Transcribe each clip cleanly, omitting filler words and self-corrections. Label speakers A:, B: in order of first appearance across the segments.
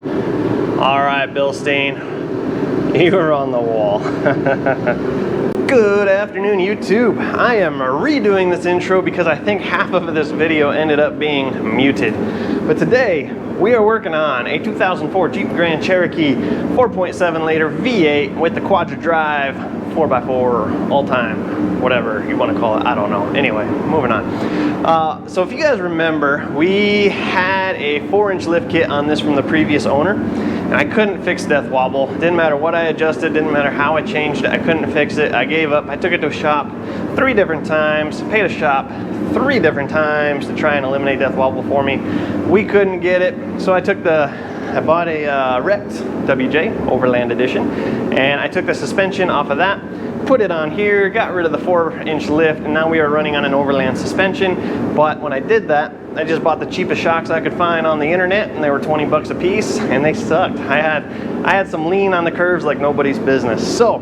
A: Alright, Bilstein, you are on the wall. Good afternoon, YouTube. I am redoing this intro because I think half of this video ended up being muted. But today, we are working on a 2004 Jeep Grand Cherokee 4.7 liter V8 with the Quadra Drive 4x4 all-time, whatever you want to call it, I don't know. Anyway, moving on. So if you guys remember, we had a 4-inch lift kit on this from the previous owner, and I couldn't fix death wobble. Didn't matter what I adjusted, didn't matter how I changed it, I couldn't fix it. I gave up. I took it to a shop 3 different times, paid a shop 3 different times to try and eliminate death wobble for me. We couldn't get it, so I bought a wrecked WJ Overland Edition, and I took the suspension off of that, put it on here, got rid of the 4-inch lift, and now we are running on an Overland suspension. But when I did that, I just bought the cheapest shocks I could find on the internet, and they were 20 bucks a piece, and they sucked. I had some lean on the curves like nobody's business. So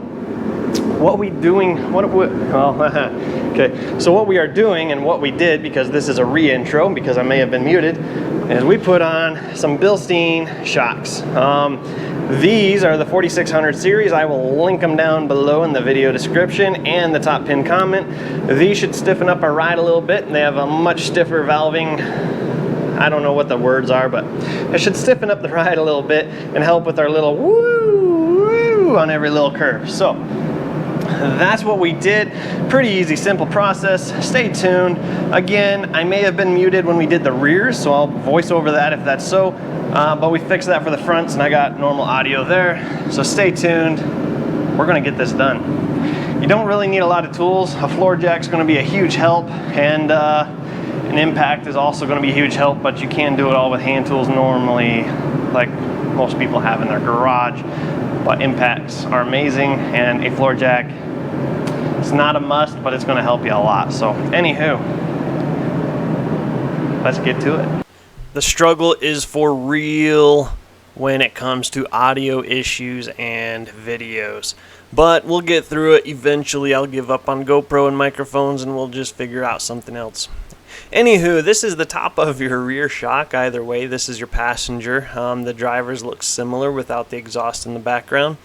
A: what we are doing and what we did, because this is a re-intro because I may have been muted, is we put on some Bilstein shocks. These are the 4600 series. I will link them down below in the video description and the top pin comment. These should stiffen up our ride a little bit. They have a much stiffer valving. I don't know what the words are, but it should stiffen up the ride a little bit and help with our little woo on every little curve. So that's what we did. Pretty easy, simple process. Stay tuned. Again, I may have been muted when we did the rears, so I'll voice over that if that's so. But we fixed that for the fronts, and I got normal audio there. So stay tuned. We're gonna get this done. You don't really need a lot of tools. A floor jack's gonna be a huge help, and an impact is also gonna be a huge help, but you can do it all with hand tools normally, like most people have in their garage. But impacts are amazing, and a floor jack, it's not a must, but it's gonna help you a lot. So anywho, let's get to it. The struggle is for real when it comes to audio issues and videos, but we'll get through it. Eventually I'll give up on GoPro and microphones, and we'll just figure out something else. Anywho, this is the top of your rear shock. Either way, this is your passenger. The driver's look similar without the exhaust in the background.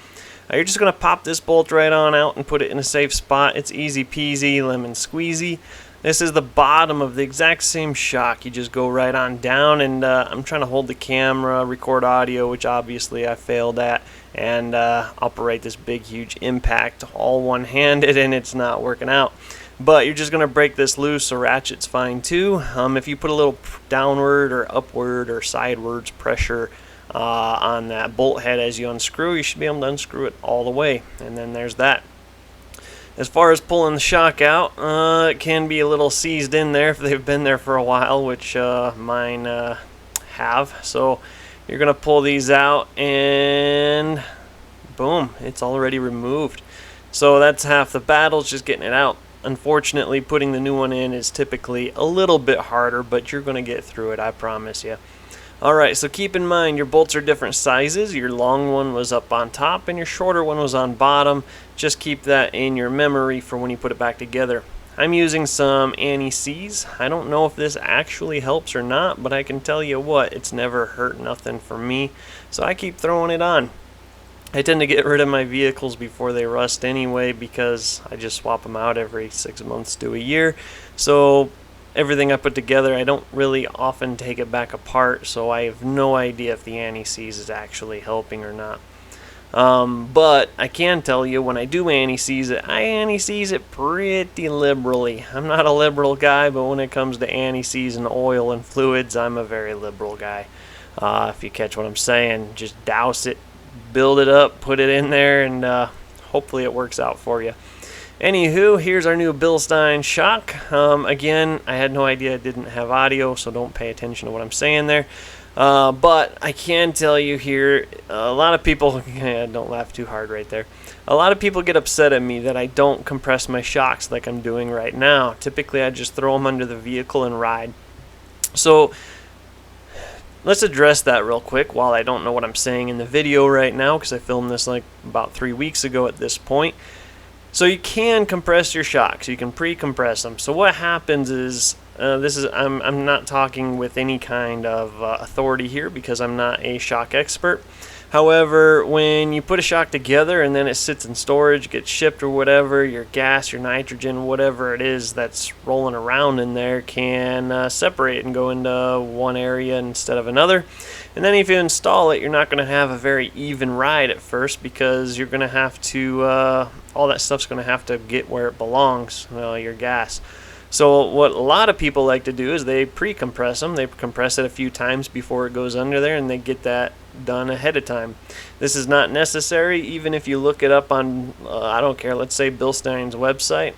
A: You're just going to pop this bolt right on out and put it in a safe spot. It's easy peasy, lemon squeezy. This is the bottom of the exact same shock. You just go right on down, and I'm trying to hold the camera, record audio, which obviously I failed at, and operate this big huge impact all one-handed, and it's not working out. But you're just going to break this loose. A ratchet's fine too. If you put a little downward or upward or sidewards pressure on that bolt head as you unscrew, you should be able to unscrew it all the way. And then there's that. As far as pulling the shock out, it can be a little seized in there if they've been there for a while, which mine have. So you're going to pull these out, and boom, it's already removed. So that's half the battle, just getting it out. Unfortunately, putting the new one in is typically a little bit harder, but you're going to get through it, I promise you. Alright, so keep in mind your bolts are different sizes. Your long one was up on top and your shorter one was on bottom. Just keep that in your memory for when you put it back together. I'm using some anti-seize. I don't know if this actually helps or not, but I can tell you what, it's never hurt nothing for me. So I keep throwing it on. I tend to get rid of my vehicles before they rust anyway, because I just swap them out every 6 months to a year. So everything I put together, I don't really often take it back apart, so I have no idea if the anti-seize is actually helping or not. But I can tell you, when I do anti-seize it, I anti-seize it pretty liberally. I'm not a liberal guy, but when it comes to anti-seize and oil and fluids, I'm a very liberal guy. If you catch what I'm saying, just douse it, build it up, put it in there, and hopefully it works out for you. Anywho, here's our new Bilstein shock. Again, I had no idea it didn't have audio, so don't pay attention to what I'm saying there. But I can tell you here, a lot of people, don't laugh too hard right there. A lot of people get upset at me that I don't compress my shocks like I'm doing right now. Typically, I just throw them under the vehicle and ride. So let's address that real quick while I don't know what I'm saying in the video right now, because I filmed this like about 3 weeks ago at this point. So you can compress your shocks. You can pre-compress them. So what happens is I'm not talking with any kind of authority here because I'm not a shock expert. However, when you put a shock together and then it sits in storage, gets shipped or whatever, your gas, your nitrogen, whatever it is that's rolling around in there can separate and go into one area instead of another. And then if you install it, you're not going to have a very even ride at first because you're going to have to, all that stuff's going to have to get where it belongs, your gas. So what a lot of people like to do is they pre-compress them. They compress it a few times before it goes under there, and they get that done ahead of time. This is not necessary, even if you look it up on, I don't care, let's say Bilstein's website.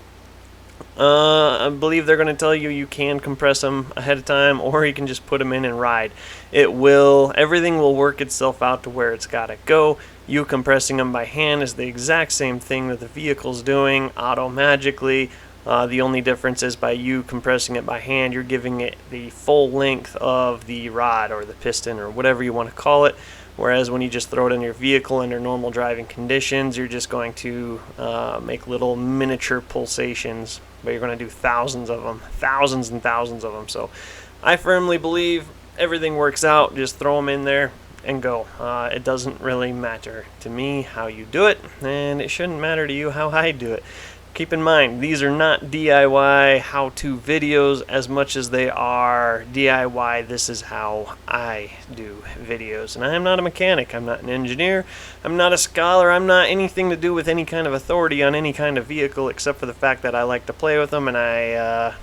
A: I believe they're going to tell you you can compress them ahead of time, or you can just put them in and ride. Everything will work itself out to where it's got to go. You compressing them by hand is the exact same thing that the vehicle's doing auto-magically. The only difference is by you compressing it by hand, you're giving it the full length of the rod or the piston or whatever you want to call it. Whereas when you just throw it in your vehicle under normal driving conditions, you're just going to make little miniature pulsations, but you're going to do thousands of them, thousands and thousands of them. So I firmly believe everything works out. Just throw them in there and go. It doesn't really matter to me how you do it, and it shouldn't matter to you how I do it. Keep in mind, these are not DIY how-to videos as much as they are DIY, this is how I do videos. And I am not a mechanic, I'm not an engineer, I'm not a scholar, I'm not anything to do with any kind of authority on any kind of vehicle except for the fact that I like to play with them and I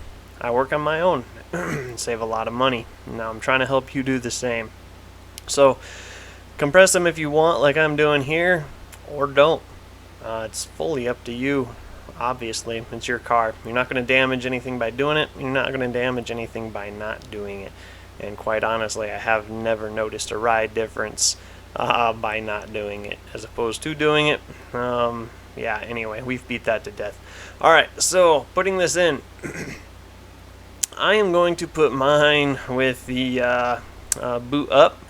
A: work on my own and save a lot of money. Now I'm trying to help you do the same. So compress them if you want, like I'm doing here, or don't. It's fully up to you. Obviously, it's your car. You're not going to damage anything by doing it. You're not going to damage anything by not doing it. And quite honestly, I have never noticed a ride difference by not doing it as opposed to doing it. Yeah, anyway, we've beat that to death. Alright, so putting this in, I am going to put mine with the boot up.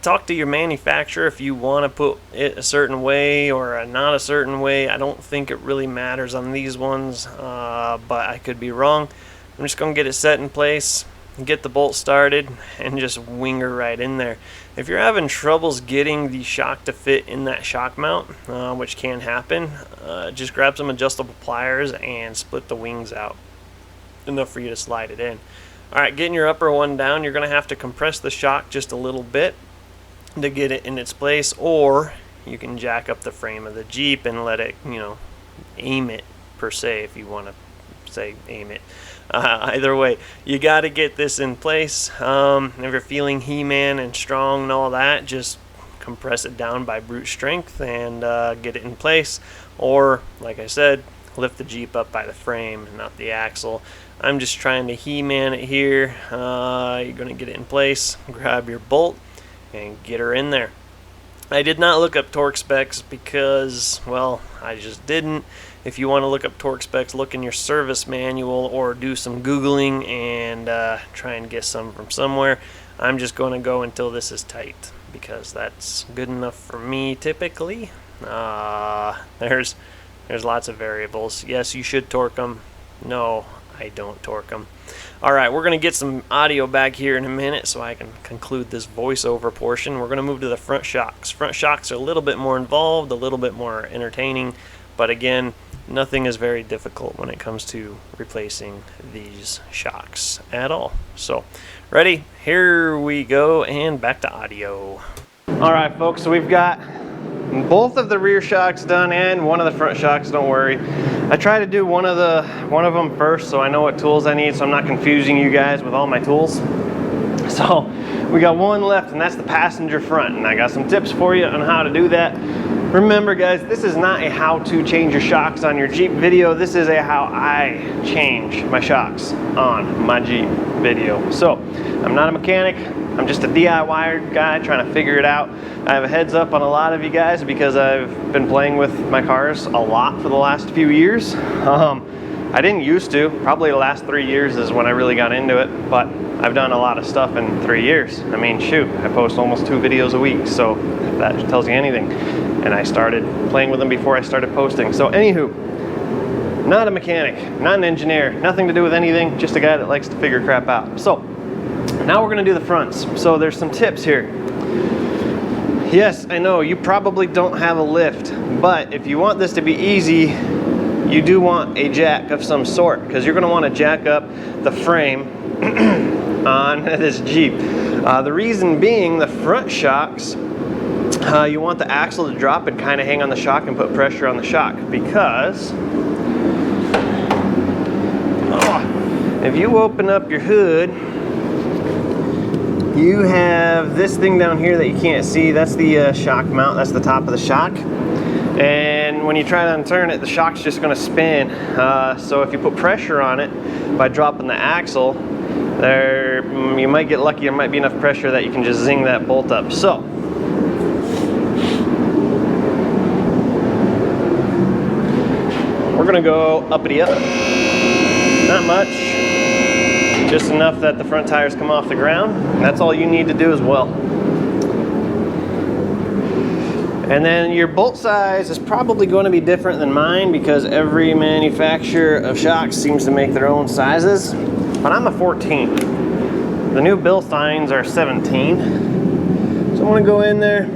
A: Talk to your manufacturer if you want to put it a certain way or not a certain way. I don't think it really matters on these ones, but I could be wrong. I'm just going to get it set in place, get the bolt started, and just wing her right in there. If you're having troubles getting the shock to fit in that shock mount, which can happen, just grab some adjustable pliers and split the wings out, enough for you to slide it in. Alright, getting your upper one down, you're going to have to compress the shock just a little bit to get it in its place, or you can jack up the frame of the Jeep and let it, aim it per se, if you want to say aim it. Either way, you got to get this in place. If you're feeling He-Man and strong and all that, just compress it down by brute strength and get it in place, or like I said, lift the Jeep up by the frame and not the axle. I'm just trying to He-Man it here. You're going to get it in place, grab your bolt, and get her in there. I did not look up torque specs because, well, I just didn't. If you want to look up torque specs, look in your service manual or do some Googling and try and get some from somewhere. I'm just going to go until this is tight because that's good enough for me typically. There's lots of variables. Yes, you should torque them. No, I don't torque them. Alright, we're going to get some audio back here in a minute so I can conclude this voiceover portion. We're going to move to the front shocks. Front shocks are a little bit more involved, a little bit more entertaining, but again, nothing is very difficult when it comes to replacing these shocks at all. So, ready? Here we go, and back to audio. Alright folks, so we've got both of the rear shocks done and one of the front shocks, don't worry. I try to do one of them first so I know what tools I need so I'm not confusing you guys with all my tools. So we got one left, and that's the passenger front, and I got some tips for you on how to do that. Remember guys, this is not a how to change your shocks on your Jeep video. This is a how I change my shocks on my Jeep video. So I'm not a mechanic, I'm just a DIY guy trying to figure it out. I have a heads up on a lot of you guys because I've been playing with my cars a lot for the last few years. I didn't used to. Probably the last 3 years is when I really got into it, but I've done a lot of stuff in 3 years. I mean, shoot, I post almost 2 videos a week, so if that tells you anything. And I started playing with them before I started posting. So anywho, Not a mechanic, not an engineer, nothing to do with anything, just a guy that likes to figure crap out. So, now we're gonna do the fronts. So there's some tips here. Yes, I know, you probably don't have a lift, but if you want this to be easy, you do want a jack of some sort, because you're gonna wanna jack up the frame on this Jeep. The reason being, the front shocks, you want the axle to drop and kind of hang on the shock and put pressure on the shock, because if you open up your hood, you have this thing down here that you can't see. That's the shock mount. That's the top of the shock. And when you try to unturn it, the shock's just going to spin. So if you put pressure on it by dropping the axle, you might get lucky. There might be enough pressure that you can just zing that bolt up. So we're going to go uppity up. Not much, just enough that the front tires come off the ground. That's all you need to do as well. And then your bolt size is probably going to be different than mine, because every manufacturer of shocks seems to make their own sizes. But I'm a 14. The new Bilsteins are 17. So I'm going to go in there.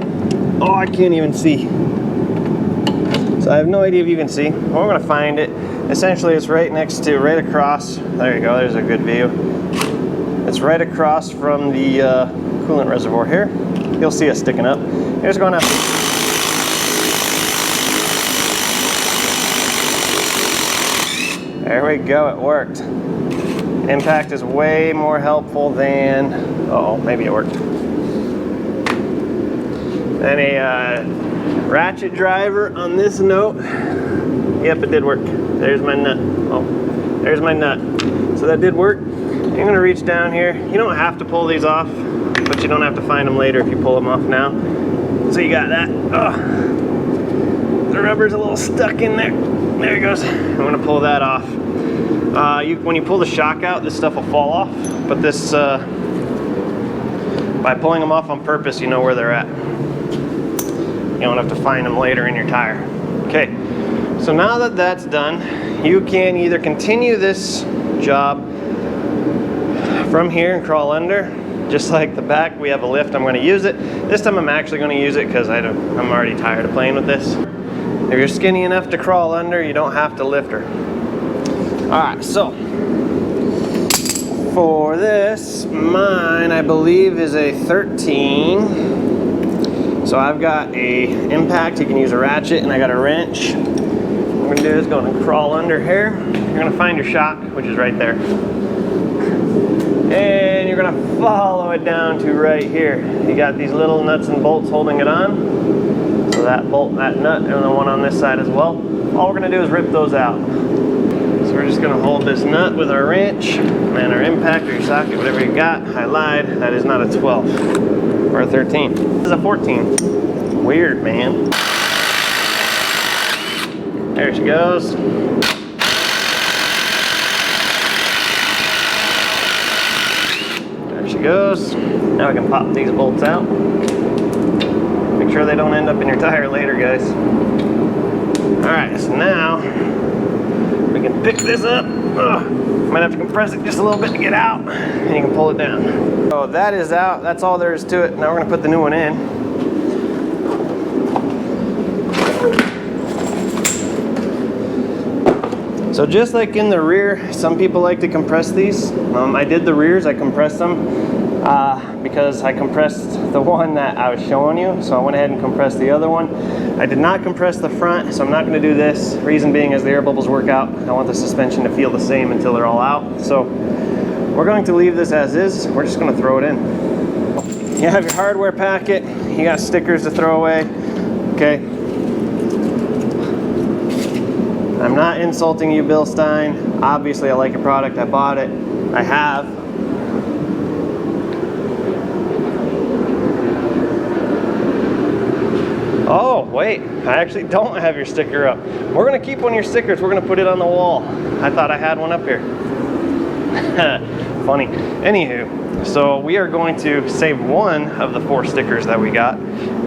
A: Oh, I can't even see. So I have no idea if you can see. Well, we're going to find it. Essentially, it's right across. There you go, there's a good view. It's right across from the coolant reservoir here. You'll see it sticking up. You're just going to... There we go, it worked. Impact is way more helpful than... Uh-oh, maybe it worked. Than a ratchet driver on this note. Yep, it did work. There's my nut. Oh, there's my nut. So that did work. I'm going to reach down here. You don't have to pull these off, but you don't have to find them later if you pull them off now. So you got that. Oh, the rubber's a little stuck in there. There it goes. I'm going to pull that off. When you pull the shock out, this stuff will fall off. But this, by pulling them off on purpose, you know where they're at. You don't have to find them later in your tire. Okay. So now that that's done, you can either continue this job from here and crawl under, just like the back. We have a lift, I'm going to use it. This time I'm actually going to use it because I'm already tired of playing with this. If you're skinny enough to crawl under, you don't have to lift her. Alright, so for this, mine I believe is a 13. So I've got a impact, you can use a ratchet, and I got a wrench. What we're gonna do is go and crawl under here. You're gonna find your shock, which is right there. And you're gonna follow it down to right here. You got these little nuts and bolts holding it on. So that bolt, that nut, and the one on this side as well. All we're gonna do is rip those out. So we're just gonna hold this nut with our wrench and our impact or your socket, whatever you got. I lied, that is not a 12 or a 13. This is a 14. Weird, man. There she goes. There she goes. Now we can pop these bolts out. Make sure they don't end up in your tire later, guys. Alright, so now we can pick this up. Might have to compress it just a little bit to get out, and you can pull it down. So that is out. That's all there is to it. Now we're going to put the new one in. So just like in the rear, some people like to compress these. I did the rears, I compressed them because I compressed the one that I was showing you. So I went ahead and compressed the other one. I did not compress the front, so I'm not going to do this. Reason being, as the air bubbles work out, I want the suspension to feel the same until they're all out. So we're going to leave this as is. We're just going to throw it in. You have your hardware packet. You got stickers to throw away. Okay. I'm not insulting you, Bilstein. Obviously, I like your product. I bought it. I have. Oh, wait. I actually don't have your sticker up. We're going to keep one of your stickers. We're going to put it on the wall. I thought I had one up here. Funny. Anywho, so we are going to save one of the 4 stickers that we got,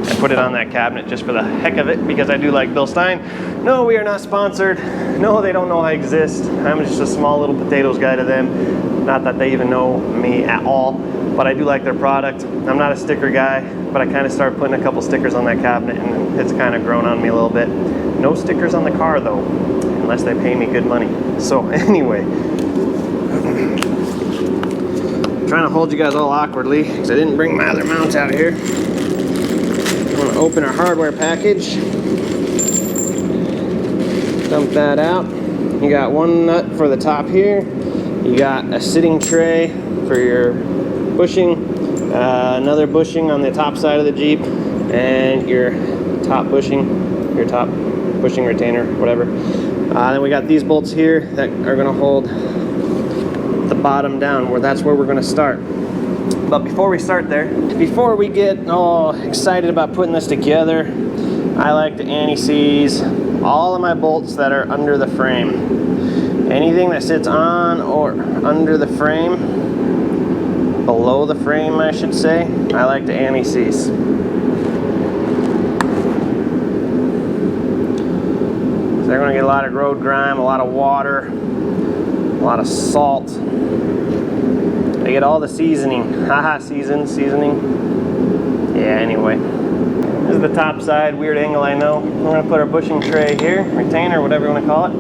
A: I put it on that cabinet just for the heck of it because I do like Bilstein. No, we are not sponsored. No, they don't know I exist. I'm just a small little potatoes guy to them. Not that they even know me at all, but I do like their product. I'm not a sticker guy, but I kind of started putting a couple stickers on that cabinet and it's kind of grown on me a little bit. No stickers on the car though, unless they pay me good money. So anyway, trying to hold you guys all awkwardly because I didn't bring my other mounts out here. I'm going to open our hardware package. Dump that out. You got one nut for the top here. You got a sitting tray for your bushing, another bushing on the top side of the Jeep, and your top bushing retainer, whatever. Then we got these bolts here that are going to hold the bottom down, that's where we're going to start. But before we start there, before we get all excited about putting this together, I like to anti-seize all of my bolts that are under the frame. Anything that sits on or under the frame, below the frame I should say, I like to anti-seize. So they're going to get a lot of road grime, a lot of water, a lot of salt. They get all the seasoning. Haha, seasoning. Yeah, anyway. This is the top side, weird angle I know. We're going to put our bushing tray here, retainer, whatever you want to call it.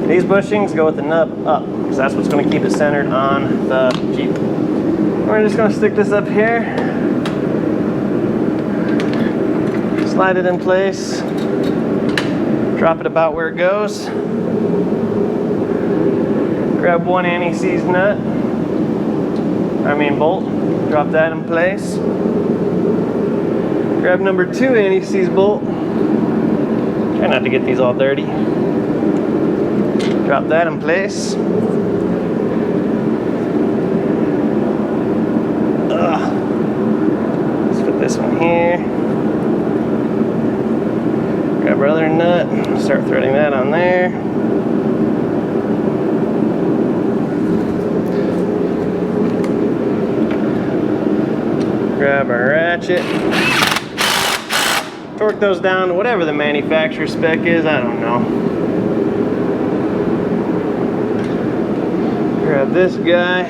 A: These bushings go with the nub up, because that's what's going to keep it centered on the Jeep. We're just going to stick this up here. Slide it in place. Drop it about where it goes. Grab one anti-seize bolt. Drop that in place. Grab number 2 anti-seize bolt. Try not to get these all dirty. Drop that in place. Let's put this one here. Grab our other nut. Start threading that on there. Grab our ratchet. Torque those down to whatever the manufacturer spec is, I don't know. Grab this guy.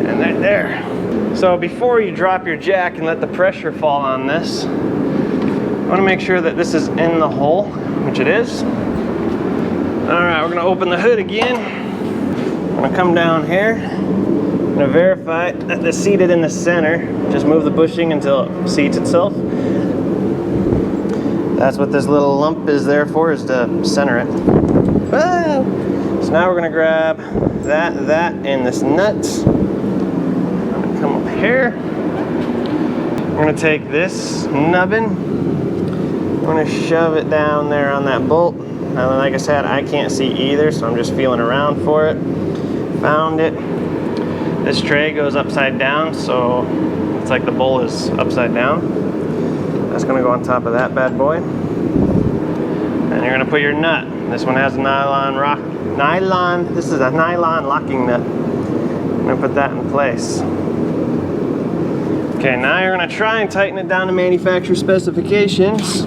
A: And they're there. So before you drop your jack and let the pressure fall on this, you want to make sure that this is in the hole, which it is. Alright, we're going to open the hood again. I'm going to come down here. I'm going to verify that it's seated in the center. Just move the bushing until it seats itself. That's what this little lump is there for, is to center it. Ah! So now we're going to grab that, and this nut. I'm going to come up here. We're going to take this nubbin. I'm going to shove it down there on that bolt. Now, like I said, I can't see either, so I'm just feeling around for it. Found it. This tray goes upside down, so it's like the bowl is upside down. That's going to go on top of that bad boy. And you're going to put your nut. This one has a this is a nylon locking nut. I'm going to put that in place. Okay, now you're going to try and tighten it down to manufacturer specifications.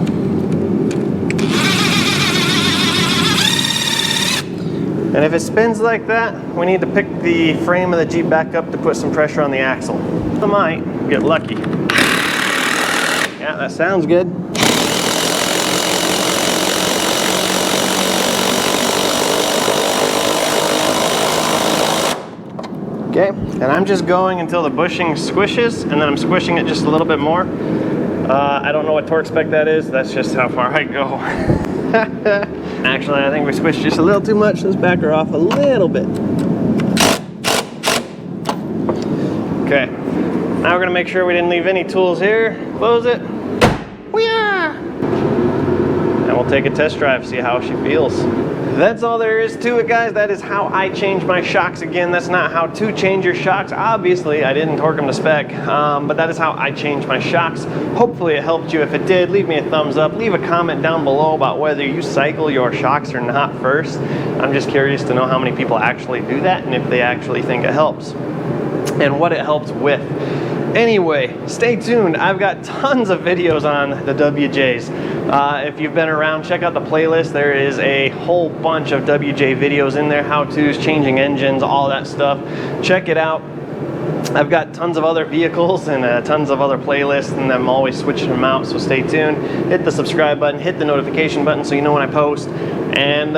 A: And if it spins like that, we need to pick the frame of the Jeep back up to put some pressure on the axle. I might get lucky. Yeah, that sounds good. Okay, and I'm just going until the bushing squishes, and then I'm squishing it just a little bit more. I don't know what torque spec that is. That's just how far I go. Actually, I think we squished just a little too much. Let's back her off a little bit. Okay, now we're gonna make sure we didn't leave any tools here. Close it. And we'll take a test drive, see how she feels. That's all there is to it, guys. That is how I change my shocks. Again, that's not how to change your shocks. Obviously, I didn't torque them to spec, but that is how I change my shocks. Hopefully it helped you. If it did, leave me a thumbs up. Leave a comment down below about whether you cycle your shocks or not first. I'm just curious to know how many people actually do that and if they actually think it helps. and what it helps with. Anyway, stay tuned. I've got tons of videos on the WJs. If you've been around, check out the playlist. There is a whole bunch of WJ videos in there, how-tos, changing engines, all that stuff. Check it out. I've got tons of other vehicles and tons of other playlists, and I'm always switching them out, so stay tuned. Hit the subscribe button, hit the notification button so you know when I post, and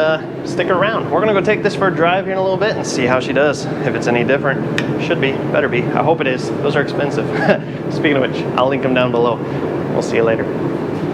A: stick around. We're gonna go take this for a drive here in a little bit and see how she does. If it's any different. Should be, better be. I hope it is. Those are expensive. Speaking of which, I'll link them down below. We'll see you later.